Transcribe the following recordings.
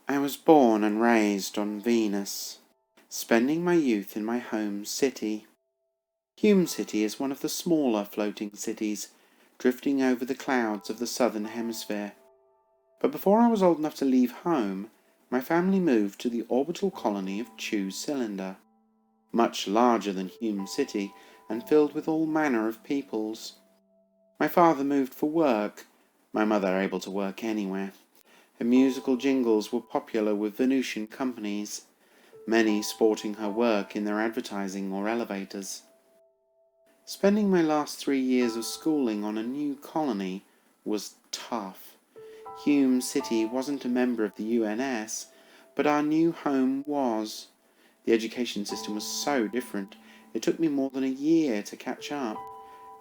I was born and raised on Venus, spending my youth in my home city. Hume City is one of the smaller floating cities, drifting over the clouds of the southern hemisphere. But before I was old enough to leave home, my family moved to the orbital colony of Cylinder, much larger than Hume City and filled with all manner of peoples. My father moved for work, my mother able to work anywhere. Her musical jingles were popular with Venusian companies, many sporting her work in their advertising or elevators. Spending my last 3 years of schooling on a new colony was tough. Hume City wasn't a member of the UNS, but our new home was. The education system was so different, it took me more than a year to catch up,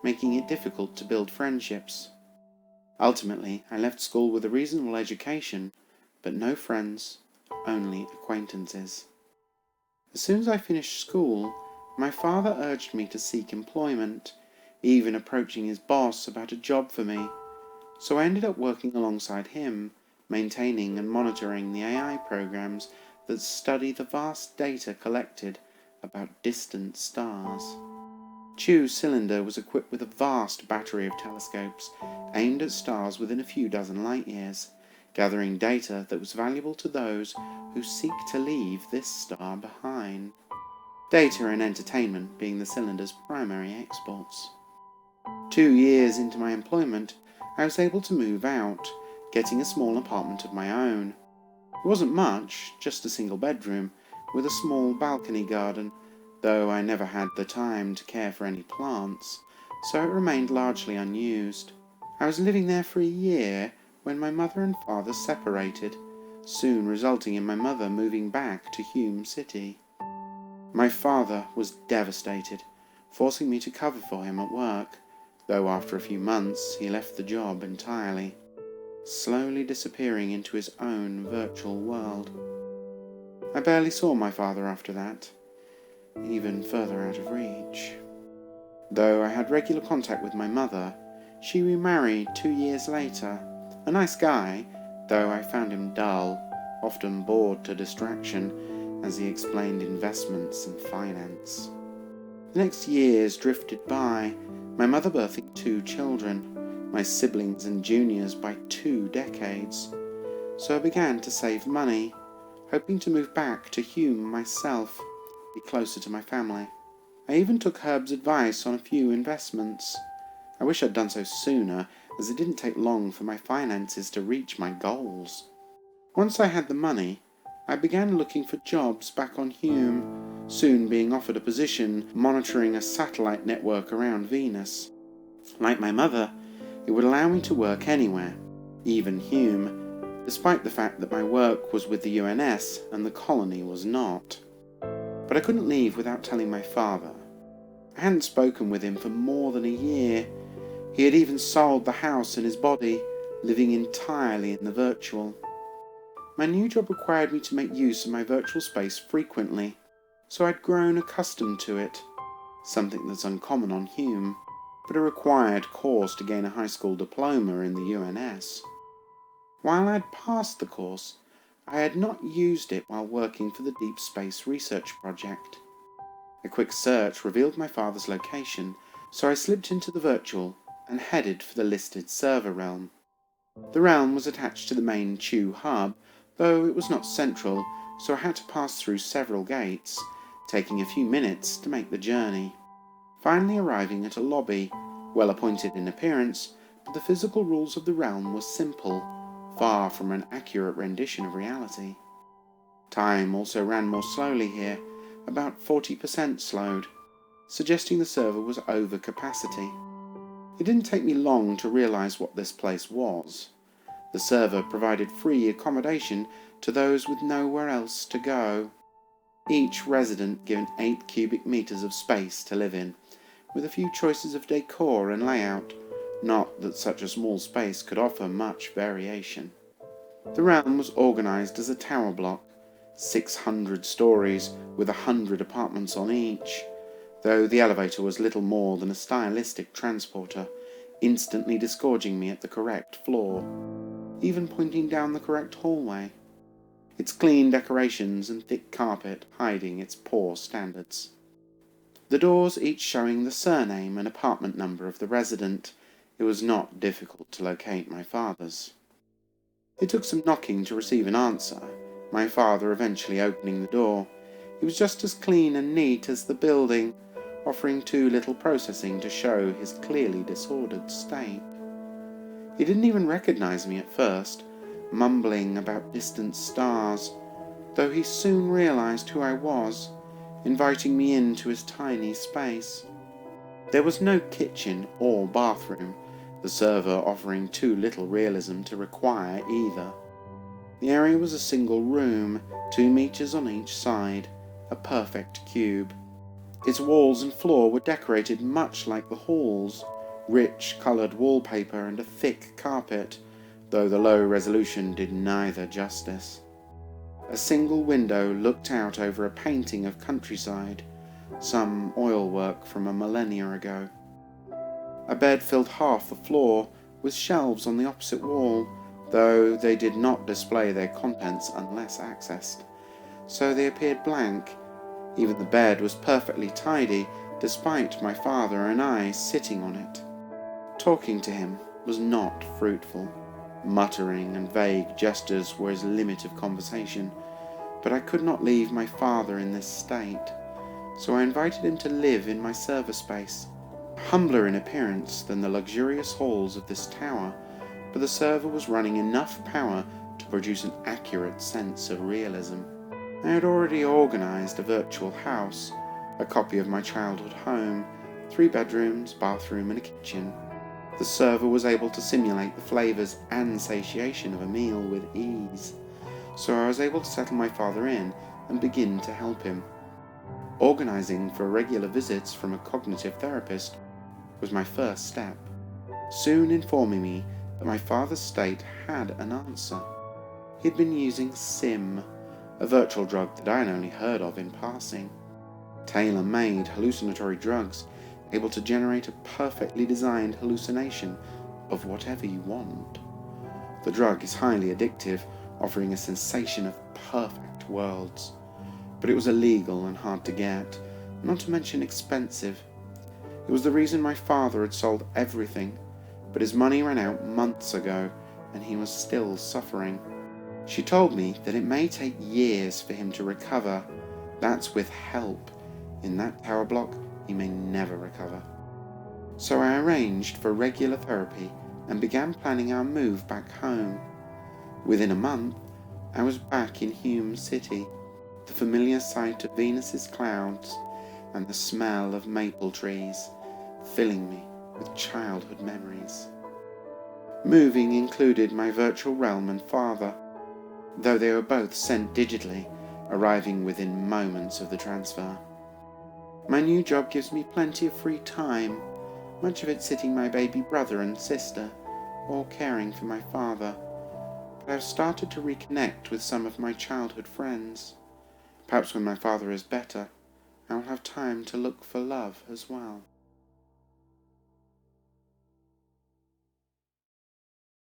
making it difficult to build friendships. Ultimately, I left school with a reasonable education, but no friends, only acquaintances. As soon as I finished school, my father urged me to seek employment, even approaching his boss about a job for me, so I ended up working alongside him, maintaining and monitoring the AI programs that study the vast data collected about distant stars. Cylinder was equipped with a vast battery of telescopes aimed at stars within a few dozen light years, gathering data that was valuable to those who seek to leave this star behind. Data and entertainment being the cylinder's primary exports. 2 years into my employment, I was able to move out, getting a small apartment of my own. It wasn't much, just a single bedroom, with a small balcony garden, though I never had the time to care for any plants, so it remained largely unused. I was living there for a year when my mother and father separated, soon resulting in my mother moving back to Hume City. My father was devastated, forcing me to cover for him at work, though after a few months he left the job entirely, slowly disappearing into his own virtual world. I barely saw my father after that, even further out of reach. Though I had regular contact with my mother, she remarried 2 years later. A nice guy, though I found him dull, often bored to distraction, as he explained investments and finance. The next years drifted by, my mother birthing 2 children, my siblings and juniors by 2 decades. So I began to save money, hoping to move back to Hume myself, be closer to my family. I even took Herb's advice on a few investments. I wish I'd done so sooner, as it didn't take long for my finances to reach my goals. Once I had the money, I began looking for jobs back on Hume, soon being offered a position monitoring a satellite network around Venus. Like my mother, it would allow me to work anywhere, even Hume, despite the fact that my work was with the UNS and the colony was not. But I couldn't leave without telling my father. I hadn't spoken with him for more than a year. He had even sold the house and his body, living entirely in the virtual. My new job required me to make use of my virtual space frequently, so I'd grown accustomed to it, something that's uncommon on Hume, but a required course to gain a high school diploma in the UNS. While I'd passed the course, I had not used it while working for the Deep Space Research Project. A quick search revealed my father's location, so I slipped into the virtual and headed for the listed server realm. The realm was attached to the main Chew hub, though it was not central, so I had to pass through several gates, taking a few minutes to make the journey. Finally arriving at a lobby, well appointed in appearance, but the physical rules of the realm were simple, far from an accurate rendition of reality. Time also ran more slowly here, about 40% slowed, suggesting the server was over capacity. It didn't take me long to realize what this place was. The server provided free accommodation to those with nowhere else to go. Each resident given 8 cubic meters of space to live in, with a few choices of decor and layout, not that such a small space could offer much variation. The realm was organized as a tower block, 600 stories with 100 apartments on each, though the elevator was little more than a stylistic transporter, instantly disgorging me at the correct floor, even pointing down the correct hallway. its clean decorations and thick carpet hiding its poor standards. The doors each showing the surname and apartment number of the resident. It was not difficult to locate my father's. It took some knocking to receive an answer, my father eventually opening the door. It was just as clean and neat as the building, offering too little processing to show his clearly disordered state. He didn't even recognize me at first, mumbling about distant stars, though he soon realized who I was, inviting me into his tiny space. There was no kitchen or bathroom, the server offering too little realism to require either. The area was a single room, 2 meters on each side, a perfect cube. Its walls and floor were decorated much like the hall's, rich coloured wallpaper and a thick carpet, though the low resolution did neither justice. A single window looked out over a painting of countryside, some oil work from a millennia ago. A bed filled half the floor, with shelves on the opposite wall, though they did not display their contents unless accessed, so they appeared blank. Even the bed was perfectly tidy, despite my father and I sitting on it. Talking to him was not fruitful. Muttering and vague gestures were his limit of conversation, but I could not leave my father in this state, so I invited him to live in my server space. Humbler in appearance than the luxurious halls of this tower, but the server was running enough power to produce an accurate sense of realism. I had already organized a virtual house, a copy of my childhood home, 3 bedrooms, bathroom and a kitchen. The server was able to simulate the flavors and satiation of a meal with ease, so I was able to settle my father in and begin to help him. Organizing for regular visits from a cognitive therapist was my first step, soon informing me that my father's state had an answer. He had been using SIM, a virtual drug that I had only heard of in passing. Tailor-made hallucinatory drugs able to generate a perfectly designed hallucination of whatever you want. The drug is highly addictive, offering a sensation of perfect worlds, but it was illegal and hard to get, not to mention expensive. It was the reason my father had sold everything, but his money ran out months ago and he was still suffering. She told me that it may take years for him to recover. That's with help. In that tower block, he may never recover. So I arranged for regular therapy and began planning our move back home. Within a month, I was back in Hume City, the familiar sight of Venus's clouds and the smell of maple trees, filling me with childhood memories. Moving included my virtual realm and father, though they were both sent digitally, arriving within moments of the transfer. My new job gives me plenty of free time, much of it sitting my baby brother and sister, or caring for my father. But I've started to reconnect with some of my childhood friends. Perhaps when my father is better, I will have time to look for love as well.